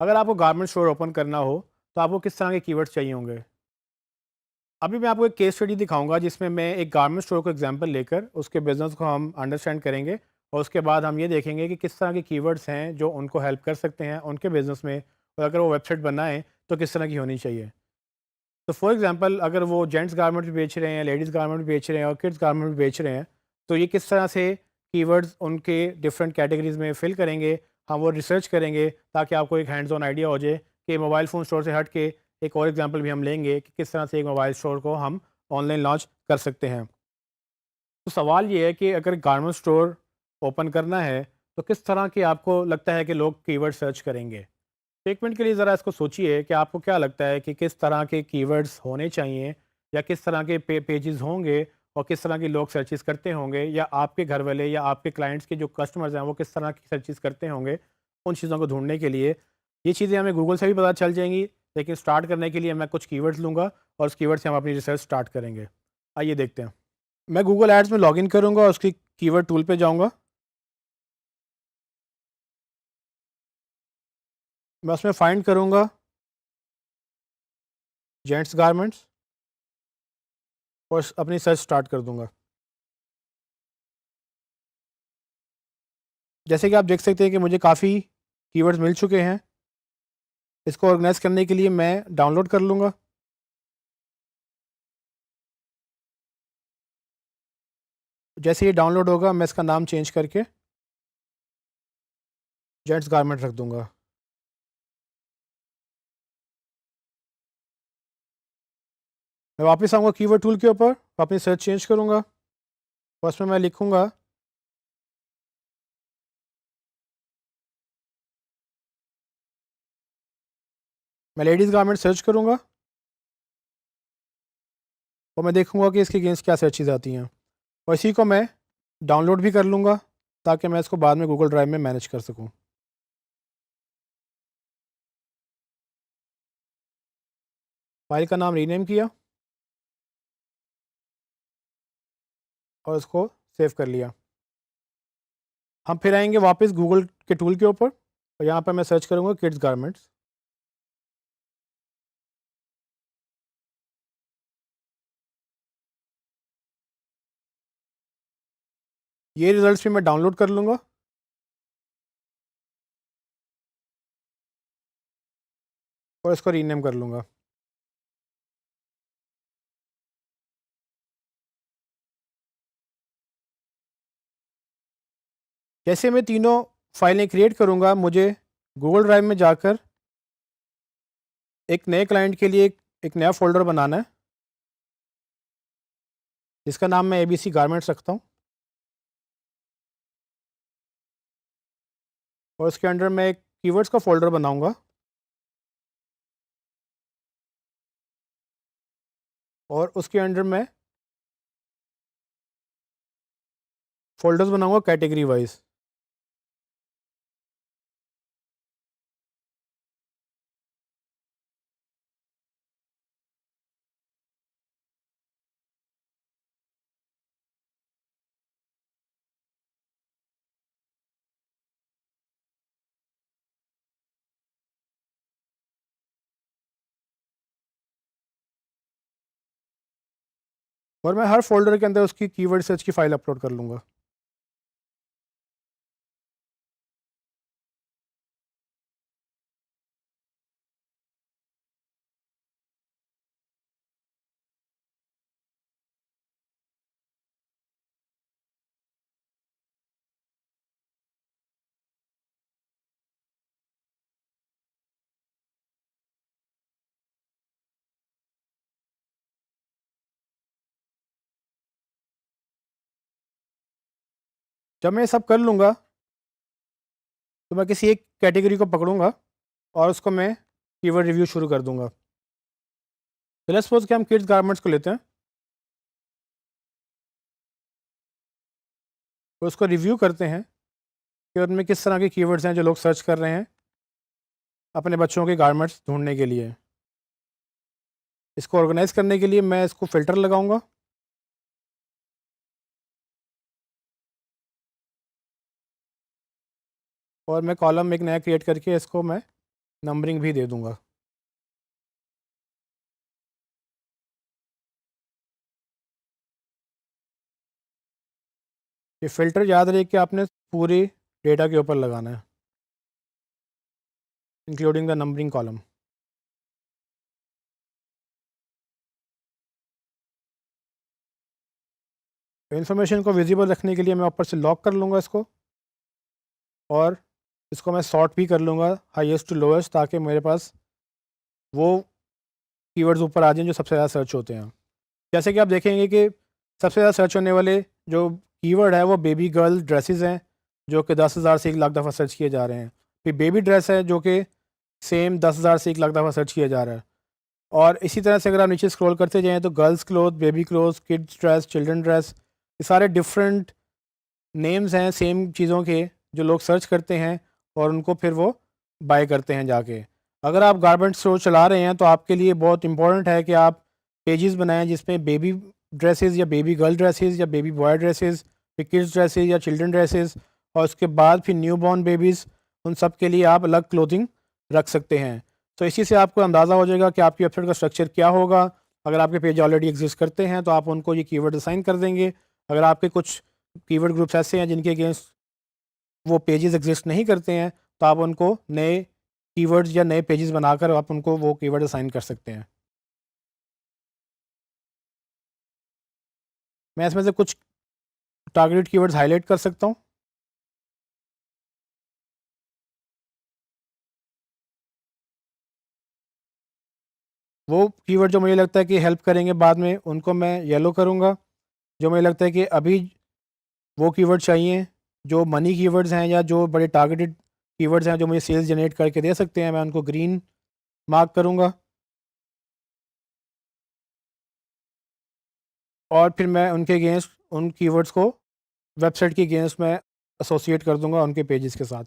अगर आपको garment store open करना हो, तो आपको किस तरह के कीवर्ड्स चाहिए होंगे? अभी मैं आपको एक केस स्टडी दिखाऊँगा जिसमें मैं एक गारमेंट स्टोर को एग्ज़ाम्पल लेकर उसके बिज़नेस को हम अंडरस्टैंड करेंगे और उसके बाद हम ये देखेंगे कि किस तरह के कीवर्ड्स हैं जो उनको हेल्प कर सकते हैं उनके बिज़नेस में, और अगर वो वेबसाइट बनाएँ तो किस तरह की होनी चाहिए। तो फॉर एग्ज़ाम्पल अगर वो जेंट्स गारमेंट भी बेच रहे हैं, लेडीज़ गारमेंट भी बेच रहे हैं और किड्स गारमेंट भी बेच रहे हैं, तो ये किस तरह से कीवर्ड्स उनके डिफरेंट कैटेगरीज़ में फ़िल करेंगे, हम वो रिसर्च करेंगे ताकि आपको एक हैंड्स ऑन आइडिया हो जाए कि मोबाइल फ़ोन स्टोर से हट के एक और एग्ज़ाम्पल भी हम लेंगे कि किस तरह से एक मोबाइल स्टोर को हम ऑनलाइन लॉन्च कर सकते हैं। तो सवाल ये है कि अगर गारमेंट स्टोर ओपन करना है, तो किस तरह के आपको लगता है कि लोग कीवर्ड सर्च करेंगे? एक मिनट के लिए ज़रा इसको सोचिए कि आपको क्या लगता है कि किस तरह के कीवर्ड्स होने चाहिए या किस तरह के पेजेस होंगे और किस तरह के लोग सर्चेस करते होंगे, या आपके घर वाले या आपके क्लाइंट्स के जो कस्टमर्स हैं वो किस तरह की सर्चेस करते होंगे उन चीज़ों को ढूंढने के लिए। ये चीज़ें हमें गूगल से भी पता चल जाएंगी, लेकिन स्टार्ट करने के लिए मैं कुछ कीवर्ड्स लूँगा और उस कीवर्ड से हम अपनी रिसर्च स्टार्ट करेंगे। आइए देखते हैं। मैं गूगल एड्स में लॉगिन करूँगा और उसकी कीवर्ड टूल पे जाऊँगा। मैं उसमें फाइंड करूँगा जेंट्स गारमेंट्स और अपनी सर्च स्टार्ट कर दूँगा। जैसे कि आप देख सकते हैं कि मुझे काफ़ी कीवर्ड्स मिल चुके हैं। इसको ऑर्गेनाइज़ करने के लिए मैं डाउनलोड कर लूँगा। जैसे ये डाउनलोड होगा मैं इसका नाम चेंज करके जेंट्स गारमेंट रख दूँगा। मैं वापस आऊँगा कीवर्ड टूल के ऊपर, अपनी सर्च चेंज करूँगा और उसमें मैं लिखूँगा मैं लेडीज़ गारमेंट सर्च करूँगा और मैं देखूँगा कि इसके अगेंस्ट क्या सर्चेज़ आती हैं और इसी को मैं डाउनलोड भी कर लूँगा ताकि मैं इसको बाद में गूगल ड्राइव में मैनेज कर सकूँ। फ़ाइल का नाम रीनेम किया और उसको सेव कर लिया। हम फिर आएँगे वापस गूगल के टूल के ऊपर और यहाँ पर मैं सर्च करूँगा किड्स गारमेंट्स। ये रिज़ल्ट्स भी मैं डाउनलोड कर लूँगा और इसको रीनेम कर लूँगा। जैसे मैं तीनों फाइलें क्रिएट करूँगा, मुझे गूगल ड्राइव में जाकर एक नए क्लाइंट के लिए एक नया फ़ोल्डर बनाना है, जिसका नाम मैं एबीसी गारमेंट्स रखता हूँ और उसके अंडर मैं एक कीवर्ड्स का फ़ोल्डर बनाऊँगा और उसके अंडर मैं फ़ोल्डर्स बनाऊँगा कैटेगरी वाइज़। और मैं हर फ़ोल्डर के अंदर उसकी कीवर्ड सर्च की फ़ाइल अपलोड कर लूँगा। जब मैं ये सब कर लूँगा, तो मैं किसी एक कैटेगरी को पकड़ूँगा और उसको मैं कीवर्ड रिव्यू शुरू कर दूँगा। तो लेट्स सपोज़ कि हम किड्स गारमेंट्स को लेते हैं, तो उसको रिव्यू करते हैं कि उनमें किस तरह के कीवर्ड्स हैं जो लोग सर्च कर रहे हैं अपने बच्चों के गारमेंट्स ढूँढने के लिए। इसको ऑर्गेनाइज़ करने के लिए मैं इसको फ़िल्टर लगाऊँगा और मैं कॉलम एक नया क्रिएट करके इसको मैं नंबरिंग भी दे दूँगा। ये फ़िल्टर याद रहे कि आपने पूरी डेटा के ऊपर लगाना है, including the numbering column. Information को विज़िबल रखने के लिए मैं ऊपर से लॉक कर लूँगा इसको, और इसको मैं सॉर्ट भी कर लूँगा हाईएस्ट टू लोएस्ट, ताकि मेरे पास वो कीवर्ड्स ऊपर आ जाएँ जो सबसे ज़्यादा सर्च होते हैं। जैसे कि आप देखेंगे कि सबसे ज़्यादा सर्च होने वाले जो कीवर्ड है वो बेबी गर्ल ड्रेसेस हैं, जो कि 10,000 से 1 लाख दफ़ा सर्च किए जा रहे हैं। फिर बेबी ड्रेस है जो कि सेम 10,000 से 1 लाख दफ़ा सर्च किया जा रहा है। और इसी तरह से अगर आप नीचे स्क्रॉल करते जाएँ तो girls cloth, baby clothes, kids dress, children dress, ये सारे डिफरेंट नेम्स हैं सेम चीज़ों के, जो लोग सर्च करते हैं और उनको फिर वो बाय करते हैं जाके। अगर आप गारमेंट स्टोर चला रहे हैं तो आपके लिए बहुत इंपॉर्टेंट है कि आप पेजेस बनाएं जिसमें बेबी ड्रेसेस या बेबी गर्ल ड्रेसेस या बेबी बॉय ड्रेसेस, फिर किड्स ड्रेसेस या चिल्ड्रन ड्रेसेस, और उसके बाद फिर न्यू बॉर्न बेबीज़, उन सब के लिए आप अलग क्लोथिंग रख सकते हैं। तो इसी से आपको अंदाज़ा हो जाएगा कि आपकी वेबसाइट का स्ट्रक्चर क्या होगा। अगर आपके पेज ऑलरेडी एग्जिस्ट करते हैं तो आप उनको ये कीवर्ड असाइन कर देंगे। अगर आपके कुछ कीवर्ड ग्रुप्स ऐसे हैं जिनके अगेंस्ट वो पेजेस एग्जिस्ट नहीं करते हैं, तो आप उनको नए कीवर्ड्स या नए पेजेस बनाकर आप उनको वो कीवर्ड असाइन कर सकते हैं। मैं इसमें से कुछ टारगेटेड कीवर्ड्स हाईलाइट कर सकता हूँ। वो कीवर्ड जो मुझे लगता है कि हेल्प करेंगे बाद में, उनको मैं येलो करूँगा। जो मुझे लगता है कि अभी वो कीवर्ड चाहिए जो मनी कीवर्ड्स हैं या जो बड़े टारगेटेड कीवर्ड्स हैं जो मुझे सेल्स जनरेट करके दे सकते हैं, मैं उनको ग्रीन मार्क करूँगा। और फिर मैं उनके अगेंस्ट उन कीवर्ड्स को वेबसाइट के अगेंस्ट मैं एसोसिएट कर दूँगा उनके पेजेस के साथ।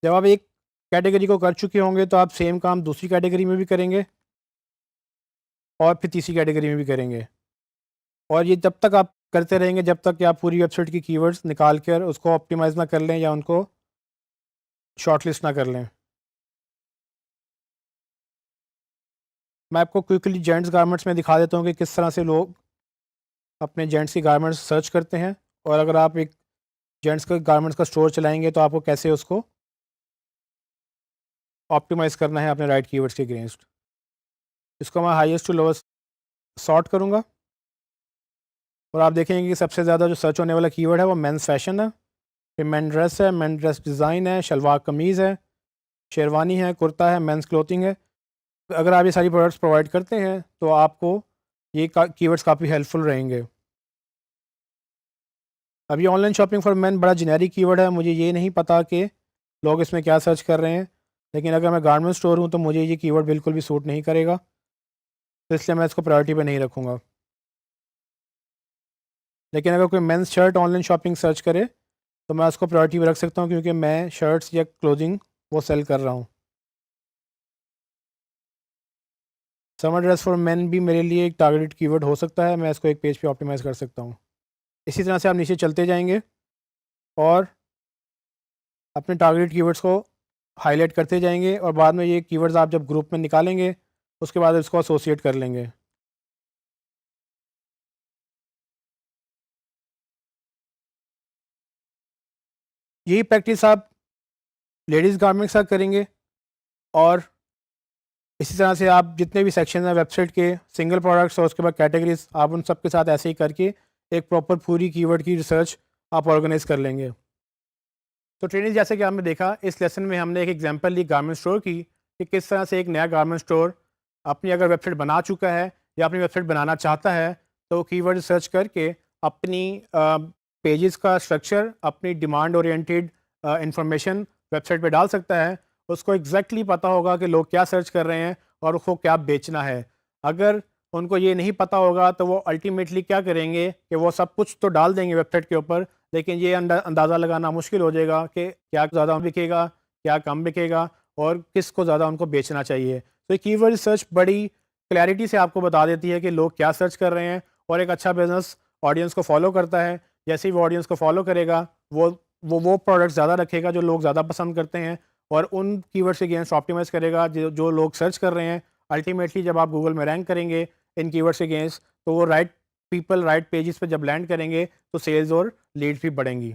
जब आप एक कैटेगरी को कर चुके होंगे तो आप सेम काम दूसरी कैटेगरी में भी करेंगे और फिर तीसरी कैटेगरी में भी करेंगे, और ये तब तक आप करते रहेंगे जब तक कि आप पूरी वेबसाइट की कीवर्ड्स निकाल कर उसको ऑप्टिमाइज़ ना कर लें या उनको शॉर्टलिस्ट ना कर लें। मैं आपको क्विकली जेंट्स गारमेंट्स में दिखा देता हूँ कि किस तरह से लोग अपने जेंट्स की गारमेंट्स सर्च करते हैं, और अगर आप एक जेंट्स का गारमेंट्स का स्टोर चलाएँगे तो आपको कैसे उसको ऑप्टिमाइज़ करना है अपने राइट कीवर्ड्स के अगेंस्ट। इसको मैं हाईएस्ट टू लोवेस्ट सॉर्ट करूँगा, और आप देखेंगे कि सबसे ज़्यादा जो सर्च होने वाला कीवर्ड है वो मेंस फैशन है, फिर मेन ड्रेस है, मेन ड्रेस डिज़ाइन है, शलवार कमीज़ है, शेरवानी है, कुर्ता है, मेंस क्लोथिंग है। अगर आप ये सारी प्रोडक्ट्स प्रोवाइड करते हैं तो आपको ये कीवर्ड्स काफ़ी हेल्पफुल रहेंगे। अब ये ऑनलाइन शॉपिंग फॉर मेन बड़ा जेनेरिक कीवर्ड है, मुझे ये नहीं पता कि लोग इसमें क्या सर्च कर रहे हैं, लेकिन अगर मैं गारमेंट स्टोर हूँ तो मुझे ये कीवर्ड बिल्कुल भी सूट नहीं करेगा, तो इसलिए मैं इसको प्रायोरिटी पे नहीं रखूँगा। लेकिन अगर कोई men's shirt online shopping search करे तो मैं उसको प्रायोरिटी पे रख सकता हूँ, क्योंकि मैं शर्ट्स या क्लोथिंग वो सेल कर रहा हूँ। समर ड्रेस फॉर मेन भी मेरे लिए एक टारगेटेड कीवर्ड हो सकता है, मैं इसको एक पेज पे ऑप्टिमाइज़ कर सकता हूँ। इसी तरह से आप नीचे चलते जाएंगे और अपने टारगेटेड कीवर्ड्स को हाईलाइट करते जाएंगे, और बाद में ये कीवर्ड्स आप जब ग्रुप में निकालेंगे उसके बाद इसको एसोसिएट कर लेंगे। यही प्रैक्टिस आप लेडीज़ गारमेंट्स का करेंगे, और इसी तरह से आप जितने भी सेक्शन हैं वेबसाइट के, सिंगल प्रोडक्ट्स और उसके बाद कैटेगरीज, आप उन सब के साथ ऐसे ही करके एक प्रॉपर पूरी कीवर्ड की रिसर्च आप ऑर्गेनाइज कर लेंगे। तो ट्रेनिंग जैसे कि आपने देखा, इस लेसन में हमने एक एग्जांपल ली गारमेंट स्टोर की, कि किस तरह से एक नया गारमेंट स्टोर अपनी अगर वेबसाइट बना चुका है या अपनी वेबसाइट बनाना चाहता है, तो कीवर्ड रिसर्च करके अपनी पेजेस का स्ट्रक्चर, अपनी डिमांड ओरिएंटेड इंफॉर्मेशन वेबसाइट पे डाल सकता है। उसको एग्जैक्टली पता होगा कि लोग क्या सर्च कर रहे हैं, और उसको क्या बेचना है। अगर उनको ये नहीं पता होगा तो वो अल्टीमेटली क्या करेंगे कि वो सब कुछ तो डाल देंगे वेबसाइट के ऊपर, लेकिन ये अंदाज़ा लगाना मुश्किल हो जाएगा कि क्या ज़्यादा बिकेगा, क्या कम बिकेगा और किसको ज़्यादा उनको बेचना चाहिए। तो ये कीवर्ड रिसर्च बड़ी क्लैरिटी से आपको बता देती है कि लोग क्या सर्च कर रहे हैं, और एक अच्छा बिज़नेस ऑडियंस को फॉलो करता है। जैसे ही वो ऑडियंस को फॉलो करेगा, वो प्रोडक्ट ज़्यादा रखेगा जो लोग ज़्यादा पसंद करते हैं, और उन कीवर्ड्स के अगेंस्ट ऑप्टिमाइज़ करेगा जो जो लोग सर्च कर रहे हैं। अल्टीमेटली जब आप गूगल में रैंक करेंगे इन कीवर्ड्स के अगेंस्ट, तो वो राइट पीपल राइट पेजेस पे जब लैंड करेंगे तो सेल्स और लीड्स भी बढ़ेंगी।